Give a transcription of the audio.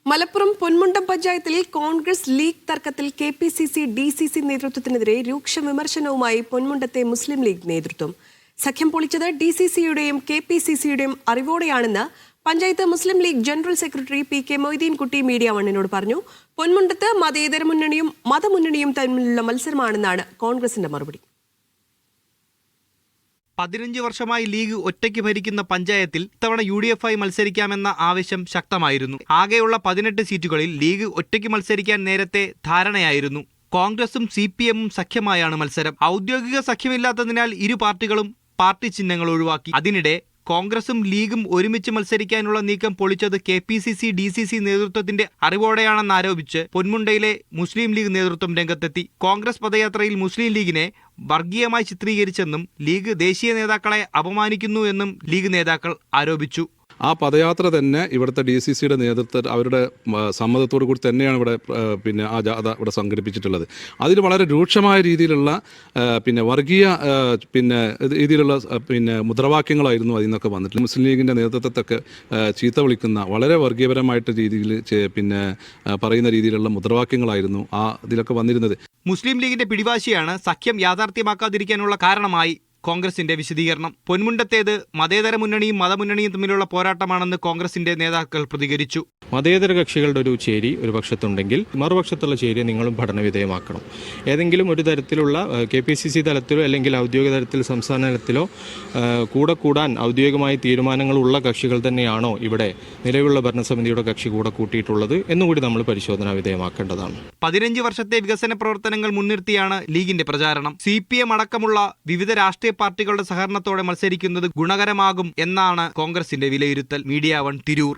മലപ്പുറം പൊന്മുണ്ടം പഞ്ചായത്തിൽ കോൺഗ്രസ് ലീഗ് തർക്കത്തിൽ KPCC DCC നേതൃത്വത്തിനെതിരെ രൂക്ഷ വിമർശനവുമായി പൊന്മുണ്ടത്തെ മുസ്ലിം ലീഗ് നേതൃത്വം. സഖ്യം പൊളിച്ചത് ഡിസിസിയുടെയും കെപിസിസിയുടെയും അറിവോടെയാണെന്ന് panchayat Muslim League general secretary P K. Moideenkutty Media വണ്ണിനോട് പറഞ്ഞു. പൊന്മുണ്ടത്ത് മതേതര മുന്നണിയും മതമുന്നണിയും തമ്മിലുള്ള മത്സരമാണെന്നാണ് കോൺഗ്രസിന്റെ മറുപടി. 15 വർഷമായി ലീഗ് ഒറ്റയ്ക്ക് ഭരിക്കുന്ന പഞ്ചായത്തിൽ ഇത്തവണ UDF ആയി മത്സരിക്കാമെന്ന ആവശ്യം ശക്തമായിരുന്നു. ആകെയുള്ള 18 സീറ്റുകളിൽ ലീഗ് ഒറ്റയ്ക്ക് മത്സരിക്കാൻ നേരത്തെ ധാരണയായിരുന്നു. കോൺഗ്രസും CPM-ഉം സഖ്യമായാണ് മത്സരം. ഔദ്യോഗിക സഖ്യമില്ലാത്തതിനാൽ ഇരു പാർട്ടികളും പാർട്ടി ചിഹ്നങ്ങൾ ഒഴിവാക്കി. അതിനിടെ കോൺഗ്രസും ലീഗും ഒരുമിച്ച് മത്സരിക്കാനുള്ള നീക്കം പൊളിച്ചത് കെപിസിസി ഡിസിസി നേതൃത്വത്തിന്റെ അറിവോടെയാണെന്നാരോപിച്ച് പൊന്മുണ്ടയിലെ മുസ്ലിം ലീഗ് നേതൃത്വം രംഗത്തെത്തി. കോൺഗ്രസ് പദയാത്രയിൽ മുസ്ലിം ലീഗിനെ വർഗീയമായി ചിത്രീകരിച്ചെന്നും ലീഗ് ദേശീയ നേതാക്കളെ അപമാനിക്കുന്നു എന്നും ലീഗ് നേതാക്കൾ ആരോപിച്ചു. ആ പദയാത്ര തന്നെ ഇവിടുത്തെ DCCയുടെ നേതൃത്വം അവരുടെ സമ്മതത്തോടു കൂടി തന്നെയാണ് ഇവിടെ ആ ജാഥ ഇവിടെ സംഘടിപ്പിച്ചിട്ടുള്ളത്. അതിൽ വളരെ രൂക്ഷമായ രീതിയിലുള്ള വർഗീയ രീതിയിലുള്ള മുദ്രാവാക്യങ്ങളായിരുന്നു അതിൽ നിന്നൊക്കെ വന്നിട്ടുള്ളത്. മുസ്ലിം ലീഗിൻ്റെ നേതൃത്വത്തൊക്കെ ചീത്ത വിളിക്കുന്ന വളരെ വർഗീയപരമായിട്ട് രീതിയിൽ പറയുന്ന രീതിയിലുള്ള മുദ്രാവാക്യങ്ങളായിരുന്നു ഇതിലൊക്കെ വന്നിരുന്നത്. മുസ്ലിം ലീഗിന്റെ പിടിവാശിയാണ് സഖ്യം യാഥാർത്ഥ്യമാക്കാതിരിക്കാനുള്ള കാരണമായി കോൺഗ്രസിന്റെ വിശദീകരണം. പൊന്മുണ്ടത്തേത് മതേതര മുന്നണിയും മതമുന്നണിയും തമ്മിലുള്ള പോരാട്ടമാണെന്ന് കോൺഗ്രസിന്റെ നേതാക്കൾ പ്രതികരിച്ചു. മതേതര കക്ഷികളുടെ ഒരു ചേരി ഒരു പക്ഷത്തുണ്ടെങ്കിൽ മറുപക്ഷത്തുള്ള ചേരിയെ നിങ്ങളും പഠനവിധേയമാക്കണം. ഏതെങ്കിലും ഒരു തരത്തിലുള്ള KPCC തലത്തിലോ അല്ലെങ്കിൽ ഔദ്യോഗിക തലത്തിൽ സംസ്ഥാന തലത്തിലോ കൂടാൻ ഔദ്യോഗികമായി തീരുമാനങ്ങളുള്ള കക്ഷികൾ തന്നെയാണോ ഇവിടെ നിലവിലുള്ള ഭരണസമിതിയുടെ കക്ഷി കൂടെ കൂട്ടിയിട്ടുള്ളത് എന്നുകൂടി നമ്മൾ പരിശോധനാ വിധേയമാക്കേണ്ടതാണ്. 15 വർഷത്തെ വികസന പ്രവർത്തനങ്ങൾ മുൻനിർത്തിയാണ് ലീഗിന്റെ പ്രചാരണം. CPM അടക്കമുള്ള വിവിധ രാഷ്ട്രീയ പാർട്ടികളുടെ സഹകരണത്തോടെ മത്സരിക്കുന്നത് ഗുണകരമാകും എന്നാണ് കോൺഗ്രസിന്റെ വിലയിരുത്തൽ. മീഡിയ 1 തിരൂർ.